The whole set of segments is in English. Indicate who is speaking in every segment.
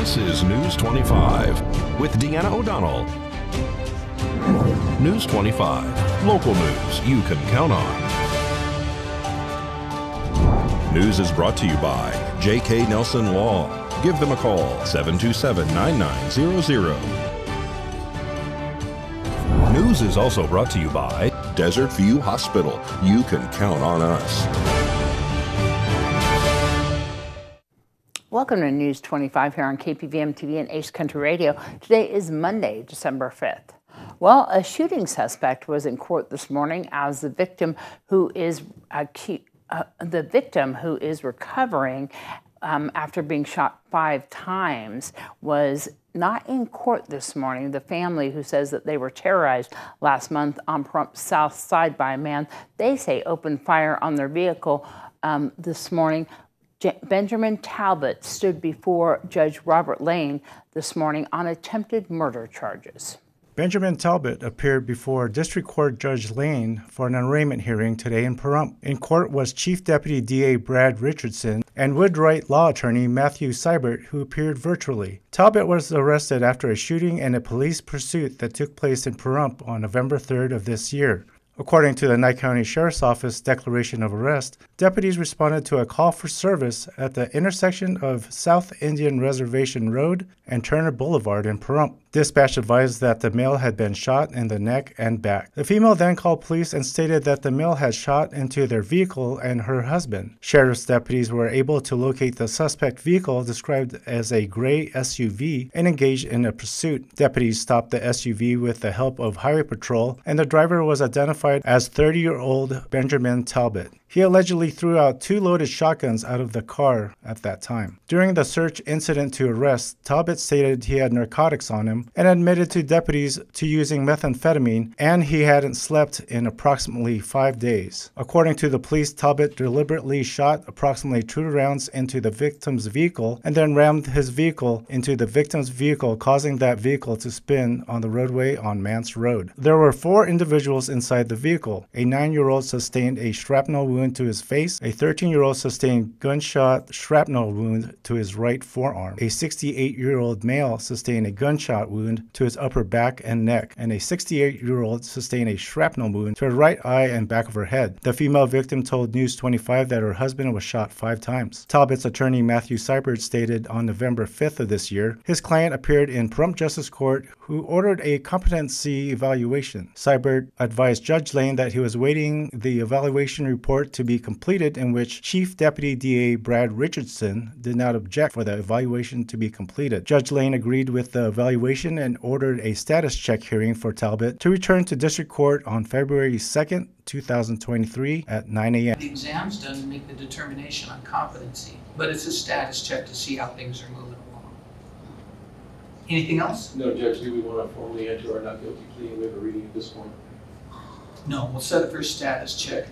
Speaker 1: This is News 25 with Deanna O'Donnell. News 25, local news you can count on. News is brought to you by J.K. Nelson Law. Give them a call, 727-9900. News is also brought to you by Desert View Hospital. You can count on us.
Speaker 2: Welcome to News 25 here on KPVM TV and Ace Country Radio. Today is Monday, December 5th. Well, a shooting suspect was in court this morning as the victim who is recovering after being shot 5 times was not in court this morning. The family, who says that they were terrorized last month on Pahrump South Side by a man they say opened fire on their vehicle this morning. Benjamin Talbot stood before Judge Robert Lane this morning on attempted murder charges.
Speaker 3: Benjamin Talbot appeared before District Court Judge Lane for an arraignment hearing today in Pahrump. In court was Chief Deputy DA Brad Richardson and Woodwright law attorney Matthew Seibert, who appeared virtually. Talbot was arrested after a shooting and a police pursuit that took place in Pahrump on November 3rd of this year. According to the Nye County Sheriff's Office declaration of arrest, deputies responded to a call for service at the intersection of South Indian Reservation Road and Turner Boulevard in Pahrump. Dispatch advised that the male had been shot in the neck and back. The female then called police and stated that the male had shot into their vehicle and her husband. Sheriff's deputies were able to locate the suspect vehicle, described as a gray SUV, and engaged in a pursuit. Deputies stopped the SUV with the help of Highway Patrol, and the driver was identified as 30-year-old Benjamin Talbot. He allegedly threw out 2 loaded shotguns out of the car at that time. During the search incident to arrest, Talbot stated he had narcotics on him and admitted to deputies to using methamphetamine, and he hadn't slept in approximately 5 days. According to the police, Talbot deliberately shot approximately 2 rounds into the victim's vehicle and then rammed his vehicle into the victim's vehicle, causing that vehicle to spin on the roadway on Mance Road. There were 4 individuals inside the vehicle. A 9-year-old sustained a shrapnel wound to his face. A 13-year-old sustained gunshot shrapnel wound to his right forearm. A 68-year-old male sustained a gunshot wound to his upper back and neck, and a 68-year-old sustained a shrapnel wound to her right eye and back of her head. The female victim told News 25 that her husband was shot 5 times. Talbot's attorney Matthew Seibert stated on November 5th of this year, his client appeared in Pahrump Justice Court, who ordered a competency evaluation. Seibert advised Judge Lane that he was waiting the evaluation report to be completed, in which Chief Deputy DA Brad Richardson did not object for the evaluation to be completed. Judge Lane agreed with the evaluation and ordered a status check hearing for Talbot to return to District Court on February 2nd, 2023 at 9 a.m.
Speaker 4: The exams doesn't make the determination on competency, but it's a status check to see how things are moving along. Anything else?
Speaker 5: No, Judge, do we want to formally enter our not guilty plea and we have a reading at this point?
Speaker 4: No, we'll set it for a status check.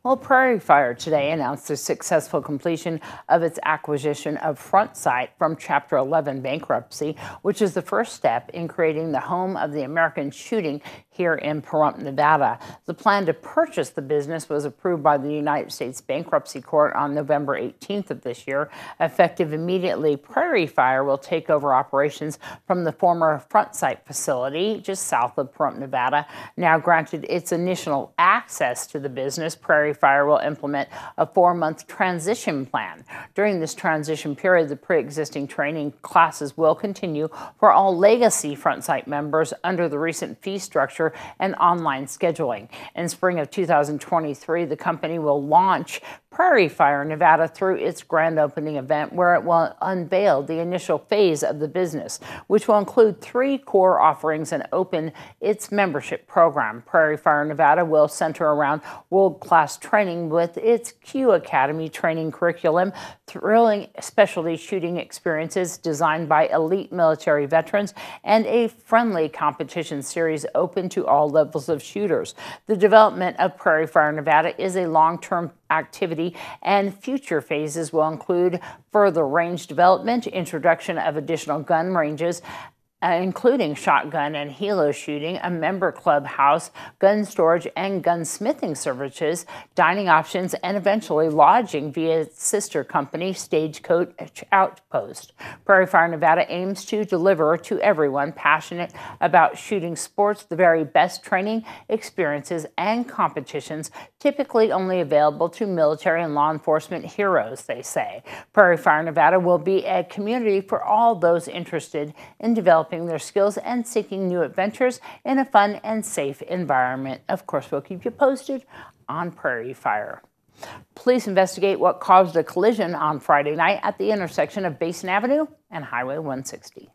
Speaker 2: Well, Prairie Fire today announced the successful completion of its acquisition of Front Site from Chapter 11 bankruptcy, which is the first step in creating the home of the American shooting here in Pahrump, Nevada. The plan to purchase the business was approved by the United States Bankruptcy Court on November 18th of this year. Effective immediately, Prairie Fire will take over operations from the former Front Site facility just south of Pahrump, Nevada. Now granted its initial access to the business, Prairie Fire will implement a 4-month transition plan. During this transition period, the pre-existing training classes will continue for all legacy Front Site members under the recent fee structure and online scheduling. In spring of 2023, the company will launch Prairie Fire Nevada through its grand opening event, where it will unveil the initial phase of the business, which will include 3 core offerings and open its membership program. Prairie Fire Nevada will center around world-class training with its Q Academy training curriculum, thrilling specialty shooting experiences designed by elite military veterans, and a friendly competition series open to all levels of shooters. The development of Prairie Fire Nevada is a long-term activity, and future phases will include further range development, introduction of additional gun ranges, including shotgun and helo shooting, a member clubhouse, gun storage and gunsmithing services, dining options, and eventually lodging via its sister company, Stagecoach Outpost. Prairie Fire Nevada aims to deliver to everyone passionate about shooting sports the very best training, experiences, and competitions typically only available to military and law enforcement heroes, they say. Prairie Fire Nevada will be a community for all those interested in developing their skills and seeking new adventures in a fun and safe environment. Of course, we'll keep you posted on Prairie Fire. Police investigate what caused a collision on Friday night at the intersection of Basin Avenue and Highway 160.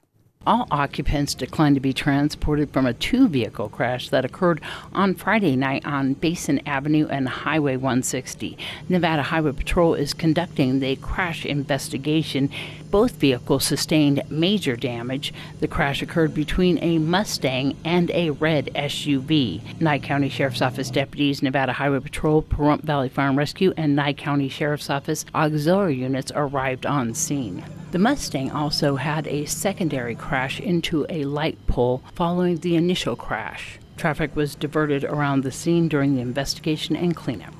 Speaker 2: All occupants declined to be transported from a two-vehicle crash that occurred on Friday night on Basin Avenue and Highway 160. Nevada Highway Patrol is conducting the crash investigation. Both vehicles sustained major damage. The crash occurred between a Mustang and a red SUV. Nye County Sheriff's Office deputies, Nevada Highway Patrol, Pahrump Valley Fire and Rescue, and Nye County Sheriff's Office auxiliary units arrived on scene. The Mustang also had a secondary crash into a light pole following the initial crash. Traffic was diverted around the scene during the investigation and cleanup.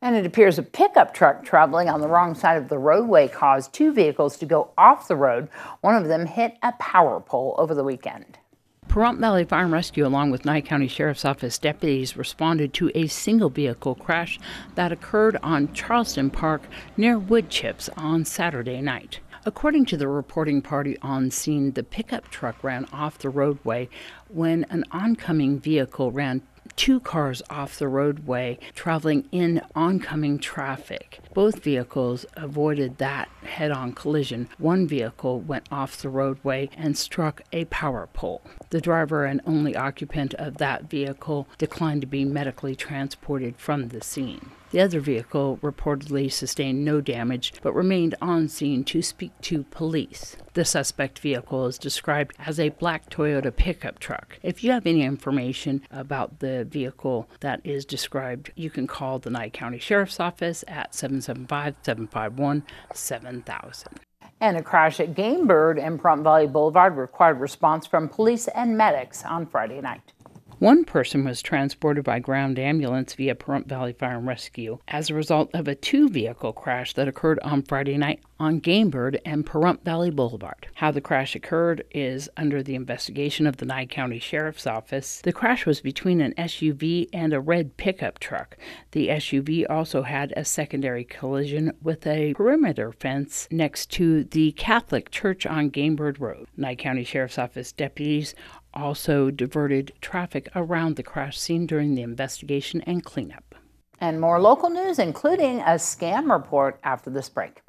Speaker 2: And it appears a pickup truck traveling on the wrong side of the roadway caused two vehicles to go off the road. One of them hit a power pole over the weekend. Pahrump Valley Fire and Rescue, along with Nye County Sheriff's Office deputies, responded to a single vehicle crash that occurred on Charleston Park near Wood Chips on Saturday night. According to the reporting party on scene, the pickup truck ran off the roadway when an oncoming vehicle ran two cars off the roadway traveling in oncoming traffic. Both vehicles avoided that head-on collision. One vehicle went off the roadway and struck a power pole. The driver and only occupant of that vehicle declined to be medically transported from the scene. The other vehicle reportedly sustained no damage but remained on scene to speak to police. The suspect vehicle is described as a black Toyota pickup truck. If you have any information about the vehicle that is described, you can call the Nye County Sheriff's Office at 775-751-7000. And a crash at Game Bird and Pahrump Valley Boulevard required response from police and medics on Friday night. One person was transported by ground ambulance via Pahrump Valley Fire and Rescue as a result of a two-vehicle crash that occurred on Friday night on Game Bird and Pahrump Valley Boulevard. How the crash occurred is under the investigation of the Nye County Sheriff's Office. The crash was between an SUV and a red pickup truck. The SUV also had a secondary collision with a perimeter fence next to the Catholic Church on Game Bird Road. Nye County Sheriff's Office deputies also diverted traffic around the crash scene during the investigation and cleanup. And more local news, including a scam report after this break.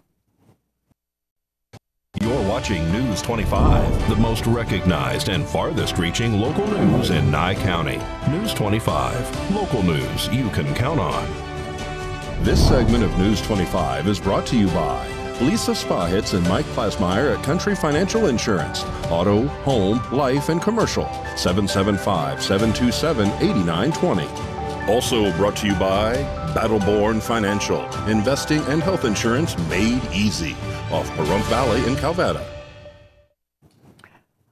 Speaker 1: You're watching News 25, the most recognized and farthest reaching local news in Nye County. News 25, local news you can count on. This segment of News 25 is brought to you by Lisa Spahitz and Mike Plasmeyer at Country Financial Insurance. Auto, home, life, and commercial. 775-727-8920. Also brought to you by Battleborn Financial. Investing and health insurance made easy. Off Pahrump Valley in Calvada.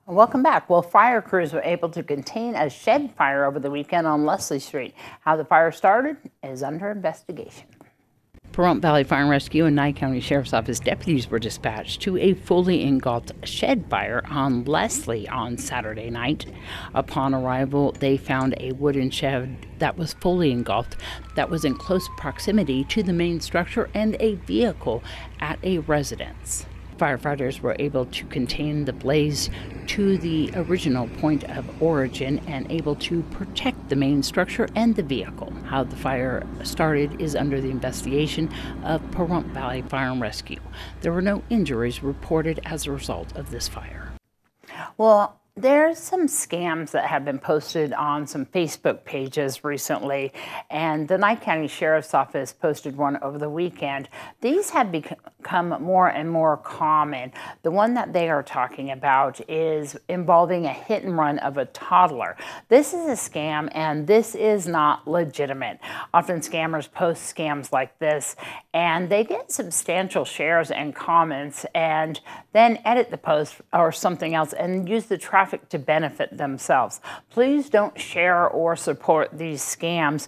Speaker 2: Welcome back. Well, fire crews were able to contain a shed fire over the weekend on Leslie Street. How the fire started is under investigation. Pahrump Valley Fire and Rescue and Nye County Sheriff's Office deputies were dispatched to a fully engulfed shed fire on Leslie on Saturday night. Upon arrival, they found a wooden shed that was fully engulfed, that was in close proximity to the main structure and a vehicle at a residence. Firefighters were able to contain the blaze to the original point of origin and able to protect the main structure and the vehicle. How the fire started is under the investigation of Pahrump Valley Fire and Rescue. There were no injuries reported as a result of this fire. Well, there's some scams that have been posted on some Facebook pages recently, and the Nye County Sheriff's Office posted one over the weekend. These have become more and more common. The one that they are talking about is involving a hit and run of a toddler. This is a scam, and this is not legitimate. Often scammers post scams like this, and they get substantial shares and comments, and then edit the post or something else and use the traffic traffic to benefit themselves. Please don't share or support these scams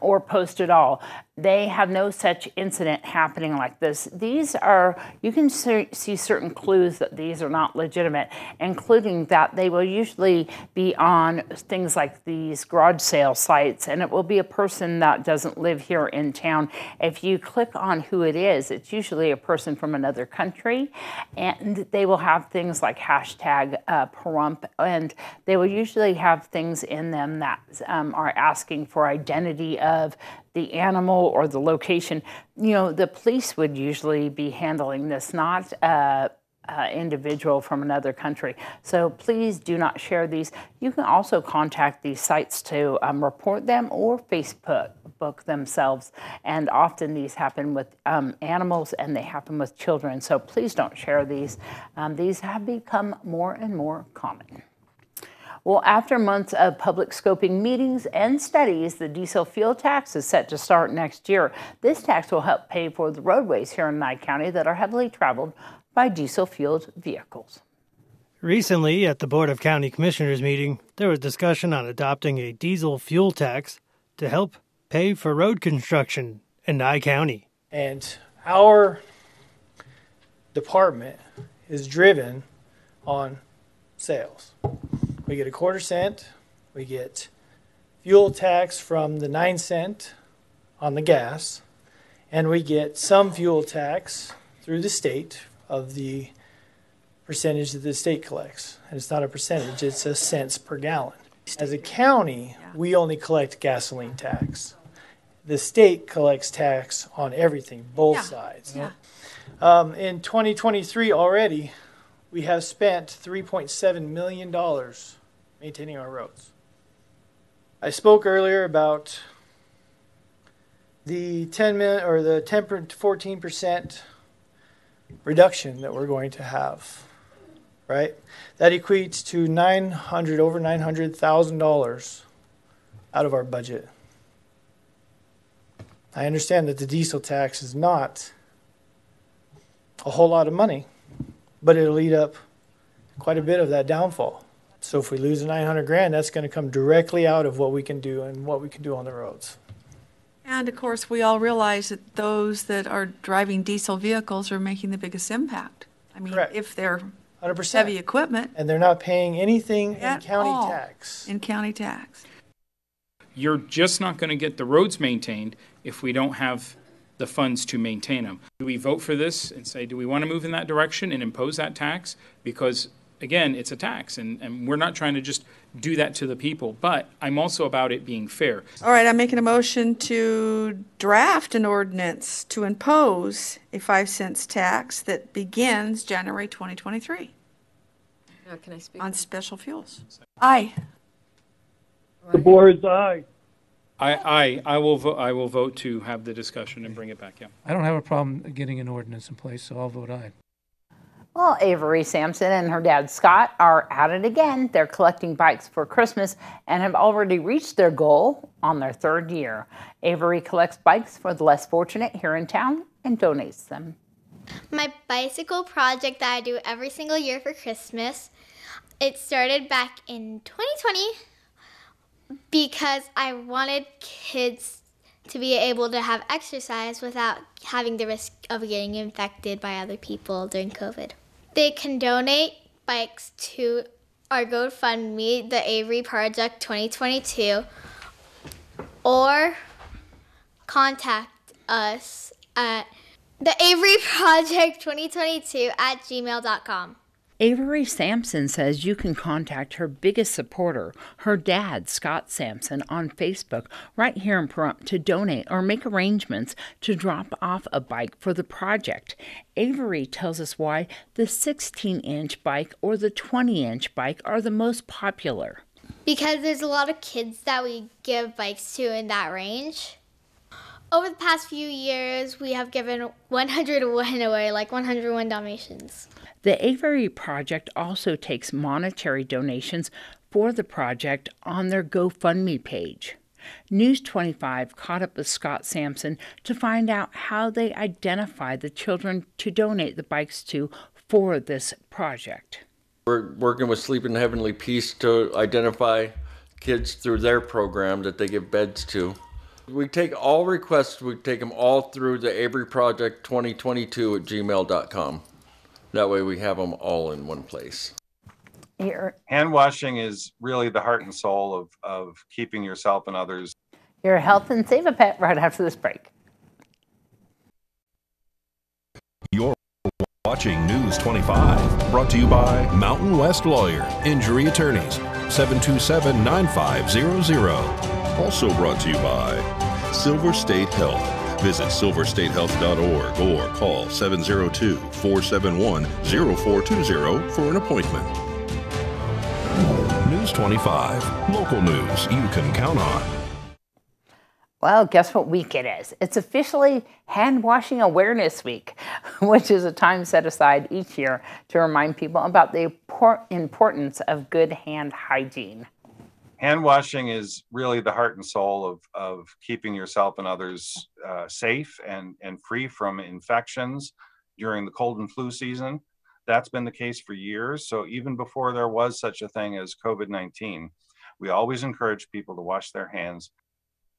Speaker 2: or post at all. They have no such incident happening like this. These are, you can see certain clues that these are not legitimate, including that they will usually be on things like these garage sale sites, and it will be a person that doesn't live here in town. If you click on who it is, it's usually a person from another country, and they will have things like hashtag Pahrump, and they will usually have things in them that are asking for identity of the animal or the location. You know, the police would usually be handling this, not individual from another country. So please do not share these. You can also contact these sites to report them or Facebook themselves. And often these happen with animals and they happen with children. So please don't share these. These have become more and more common. Well, after months of public scoping meetings and studies, the diesel fuel tax is set to start next year. This tax will help pay for the roadways here in Nye County that are heavily traveled by diesel-fueled vehicles.
Speaker 6: Recently, at the Board of County Commissioners meeting, there was discussion on adopting a diesel fuel tax to help pay for road construction in Nye County.
Speaker 7: And our department is driven on sales. We get a 1/4 cent, we get fuel tax from the 9 cent on the gas, and we get some fuel tax through the state of the percentage that the state collects. And it's not a percentage, it's a cents per gallon. As a county, we only collect gasoline tax. The state collects tax on everything, both sides. In 2023 already, we have spent $3.7 million maintaining our roads. I spoke earlier about the 10 to 14% reduction that we're going to have, right? That equates to over $900,000 out of our budget. I understand that the diesel tax is not a whole lot of money, but it'll eat up quite a bit of that downfall. So if we lose $900,000, that's going to come directly out of what we can do and what we can do on the roads.
Speaker 8: And of course, we all realize that those that are driving diesel vehicles are making the biggest impact. I mean,
Speaker 7: Correct.
Speaker 8: If they're
Speaker 7: 100%.
Speaker 8: heavy equipment.
Speaker 7: And they're not paying anything in
Speaker 8: At
Speaker 7: county
Speaker 8: all
Speaker 7: tax.
Speaker 8: In county tax.
Speaker 9: You're just not going to get the roads maintained if we don't have the funds to maintain them. Do we vote for this and say, do we want to move in that direction and impose that tax? Because, again, it's a tax, and we're not trying to just do that to the people, but I'm also about it being fair.
Speaker 8: All right, I'm making a motion to draft an ordinance to impose a 5 cents tax that begins January 2023.
Speaker 10: Can I speak?
Speaker 8: On special fuels. Aye.
Speaker 11: The board's aye.
Speaker 9: I will vote to have the discussion and bring it back. Yeah.
Speaker 11: I don't have a problem getting an ordinance in place, so I'll vote aye.
Speaker 2: Well, Avery Sampson and her dad Scott are at it again. They're collecting bikes for Christmas and have already reached their goal on their 3rd year. Avery collects bikes for the less fortunate here in town and donates them.
Speaker 12: My bicycle project that I do every single year for Christmas, it started back in 2020 because I wanted kids to be able to have exercise without having the risk of getting infected by other people during COVID. They can donate bikes to our GoFundMe, the Avery Project 2022, or contact us at the Avery Project 2022 at gmail.com.
Speaker 2: Avery Sampson says you can contact her biggest supporter, her dad, Scott Sampson, on Facebook right here in Pahrump to donate or make arrangements to drop off a bike for the project. Avery tells us why the 16-inch bike or the 20-inch bike are the most popular.
Speaker 12: Because there's a lot of kids that we give bikes to in that range. Over the past few years, we have given 101 away, like 101 Dalmatians.
Speaker 2: The Avery Project also takes monetary donations for the project on their GoFundMe page. News 25 caught up with Scott Sampson to find out how they identify the children to donate the bikes to for this project.
Speaker 13: We're working with Sleep in Heavenly Peace to identify kids through their program that they give beds to. We take all requests, we take them all through the Avery Project 2022 at gmail.com. That way we have them all in one place.
Speaker 14: Hand washing is really the heart and soul of keeping yourself and others.
Speaker 2: Your health and save a pet right after this break.
Speaker 1: You're watching News 25, brought to you by Mountain West Lawyer, Injury Attorneys, 727-9500. Also brought to you by Silver State Health. Visit silverstatehealth.org or call 702-471-0420 for an appointment. News 25, local news you can count on.
Speaker 2: Well, guess what week it is? It's officially Hand Washing Awareness Week, which is a time set aside each year to remind people about the importance of good hand hygiene.
Speaker 14: Hand washing is really the heart and soul of keeping yourself and others safe and free from infections during the cold and flu season. That's been the case for years. So even before there was such a thing as COVID-19, we always encourage people to wash their hands.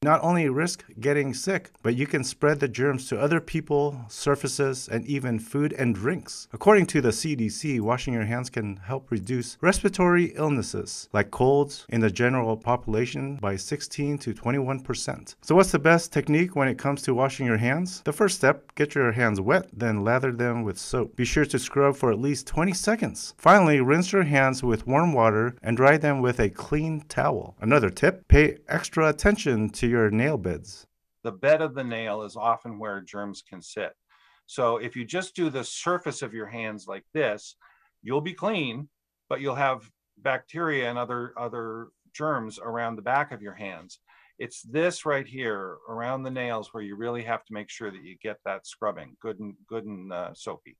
Speaker 3: Not only risk getting sick, but you can spread the germs to other people, surfaces, and even food and drinks. According to the CDC, washing your hands can help reduce respiratory illnesses like colds in the general population by 16 to 21%. So what's the best technique when it comes to washing your hands? The first step, get your hands wet, then lather them with soap. Be sure to scrub for at least 20 seconds. Finally, rinse your hands with warm water and dry them with a clean towel. Another tip, pay extra attention to your nail beds.
Speaker 14: The bed of the nail is often where germs can sit. So if you just do the surface of your hands like this, you'll be clean, but you'll have bacteria and other germs around the back of your hands. It's this right here around the nails where you really have to make sure that you get that scrubbing good and soapy.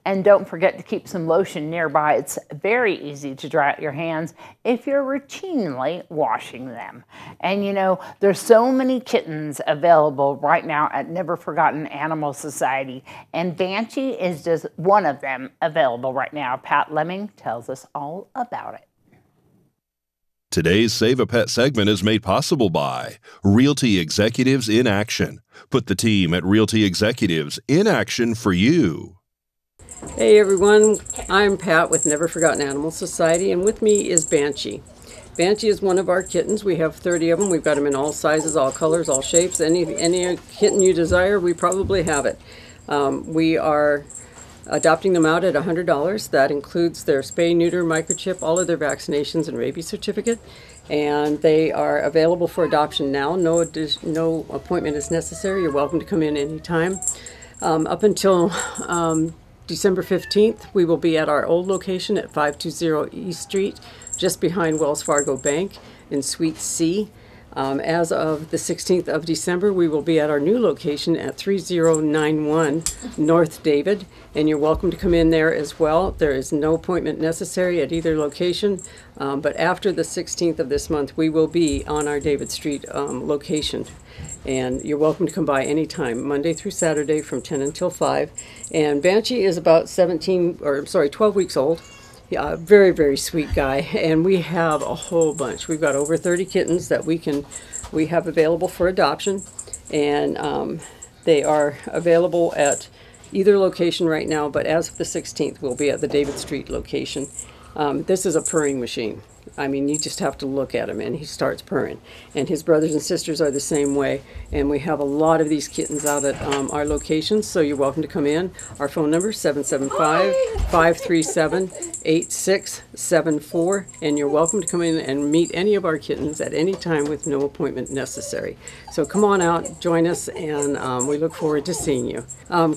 Speaker 2: And don't forget to keep some lotion nearby. It's very easy to dry out your hands if you're routinely washing them. And you know, there's so many kittens available right now at Never Forgotten Animal Society, and Banshee is just one of them available right now. Pat Lemming tells us all about it.
Speaker 1: Today's Save a Pet segment is made possible by Realty Executives in Action. Put the team at Realty Executives in action for you.
Speaker 10: Hey everyone, I'm Pat with Never Forgotten Animal Society, and with me is Banshee. Banshee is one of our kittens. We have 30 of them. We've got them in all sizes, all colors, all shapes. Any kitten you desire, we probably have it. We are adopting them out at $100. That includes their spay, neuter, microchip, all of their vaccinations and rabies certificate. And they are available for adoption now. No appointment is necessary. You're welcome to come in anytime. Up until December 15th, we will be at our old location at 520 East Street, just behind Wells Fargo Bank in Suite C. As of the 16th of December, we will be at our new location at 3091 North David, and you're welcome to come in there as well. There is no appointment necessary at either location, but after the 16th of this month, we will be on our David Street location. And you're welcome to come by anytime, Monday through Saturday from 10 until 5. And Banshee is about 12 weeks old. Yeah, very, very sweet guy. And we have a whole bunch. We've got over 30 kittens that we have available for adoption. And they are available at either location right now, but as of the 16th, we'll be at the David Street location. This is a purring machine. I mean, you just have to look at him and he starts purring. And his brothers and sisters are the same way. And we have a lot of these kittens out at our locations, so you're welcome to come in. Our phone number is 775-537-8674. And you're welcome to come in and meet any of our kittens at any time with no appointment necessary. So come on out, join us, and we look forward to seeing you.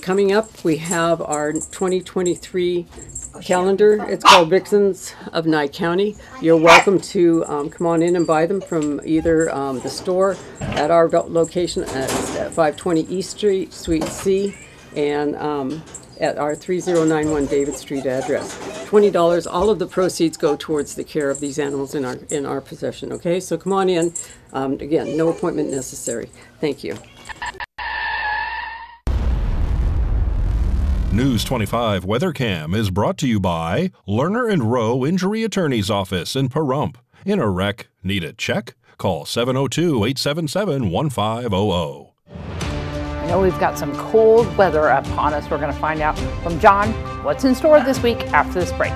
Speaker 10: Coming up, we have our 2023 calendar. It's called Vixens of Nye County. You're welcome to come on in and buy them from either the store at our location at 520 East Street, Suite C, and at our 3091 David Street address. $20. All of the proceeds go towards the care of these animals in our possession. Okay, so come on in. Again, no appointment necessary. Thank you.
Speaker 1: News 25 WeatherCam is brought to you by Lerner and Rowe Injury Attorney's Office in Pahrump. In a wreck, need a check? Call 702-877-1500.
Speaker 2: I know we've got some cold weather upon us. We're going to find out from John what's in store this week after this break.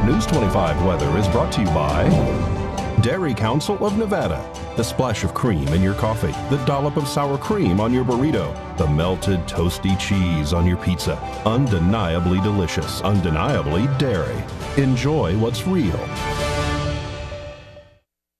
Speaker 1: News 25 weather is brought to you by Dairy Council of Nevada. The splash of cream in your coffee, the dollop of sour cream on your burrito, the melted toasty cheese on your pizza. Undeniably delicious, undeniably dairy. Enjoy what's real.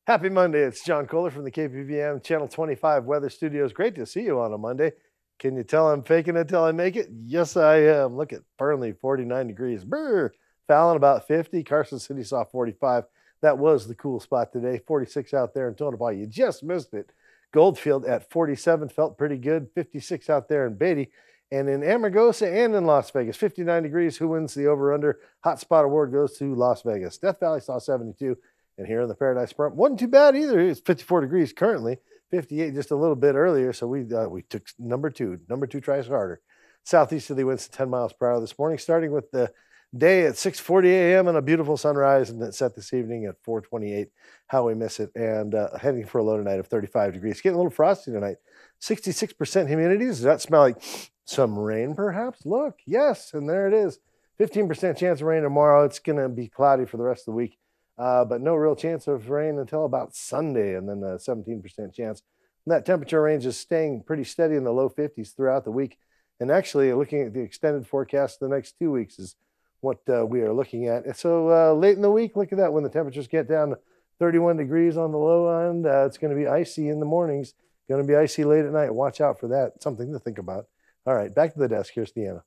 Speaker 15: Happy Monday. It's John Kohler from the KPVM Channel 25 Weather Studios. Great to see you on a Monday. Can you tell I'm faking it till I make it? Yes, I am. Look at Fernley, 49 degrees. Brr. Fallon, about 50. Carson City saw 45. That was the cool spot today. 46 out there in Tonopah. You just missed it. Goldfield at 47 felt pretty good. 56 out there in Beatty. And in Amargosa and in Las Vegas, 59 degrees. Who wins the over-under? Hot Spot Award goes to Las Vegas. Death Valley saw 72. And here in the Paradise Front, wasn't too bad either. It's 54 degrees currently. 58 just a little bit earlier. So we took number two. Number two tries harder. Southeasterly winds 10 miles per hour this morning, starting with the day at 6:40 a.m. and a beautiful sunrise, and it's set this evening at 4:28. How we miss it. And heading for a low tonight of 35 degrees. Getting a little frosty tonight. 66% humidity. Does that smell like some rain perhaps? Look, yes, and there it is. 15% chance of rain tomorrow. It's going to be cloudy for the rest of the week, but no real chance of rain until about Sunday, and then a 17% chance. And that temperature range is staying pretty steady in the low 50s throughout the week. And actually, looking at the extended forecast the next 2 weeks is what we are looking at. And so late in the week, look at that. When the temperatures get down to 31 degrees on the low end, it's going to be icy in the mornings. Going to be icy late at night. Watch out for that. Something to think about. All right, back to the desk. Here's Deanna.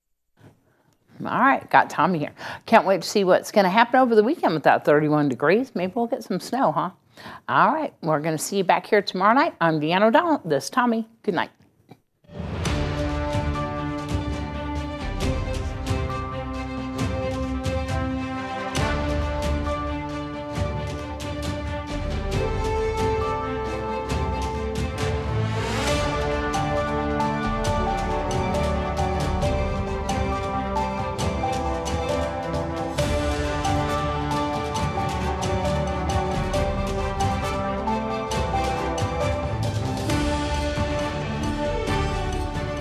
Speaker 2: All right, got Tommy here. Can't wait to see what's going to happen over the weekend with that 31 degrees. Maybe we'll get some snow, huh? All right, we're going to see you back here tomorrow night. I'm Deanna O'Donnell. This is Tommy. Good night.